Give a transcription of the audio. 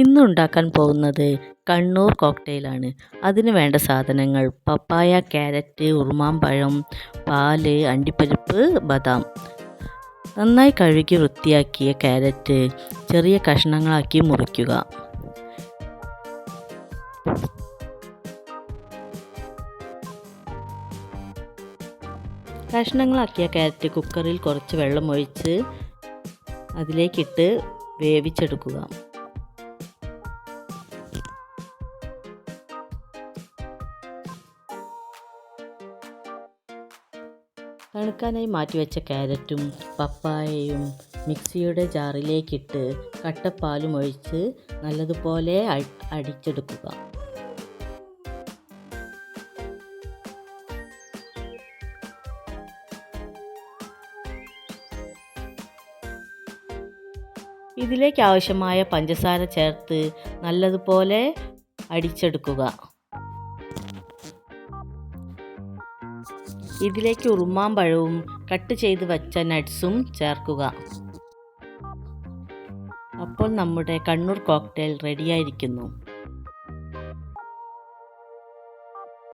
ഇന്ന് ഉണ്ടാക്കാൻ പോകുന്നത് കണ്ണൂർ കോക്ടെയിലാണ്. അതിന് വേണ്ട സാധനങ്ങൾ: പപ്പായ, ക്യാരറ്റ്, ഉറുമാമ്പഴം, പാല്, അണ്ടിപ്പരിപ്പ്, ബദാം. നന്നായി കഴുകി വൃത്തിയാക്കിയ ക്യാരറ്റ് ചെറിയ കഷ്ണങ്ങളാക്കി മുറിക്കുക. കഷ്ണങ്ങളാക്കിയ ക്യാരറ്റ് കുക്കറിൽ കുറച്ച് വെള്ളം ഒഴിച്ച് അതിലേക്കിട്ട് വേവിച്ചെടുക്കുക. തണുക്കാനായി മാറ്റിവെച്ച ക്യാരറ്റും പപ്പായയും മിക്സിയുടെ ജാറിലേക്കിട്ട് കട്ടപ്പാലും ഒഴിച്ച് നല്ലതുപോലെ അടിച്ചെടുക്കുക. ഇതിലേക്ക് ആവശ്യമായ പഞ്ചസാര ചേർത്ത് നല്ലതുപോലെ അടിച്ചെടുക്കുക. ഇതിലേക്ക് ഉറുമാമ്പഴവും കട്ട് ചെയ്ത് വച്ച നട്ട്സും ചേർക്കുക. അപ്പോൾ നമ്മുടെ കണ്ണൂർ കോക്ടെയിൽ റെഡിയായിരിക്കുന്നു.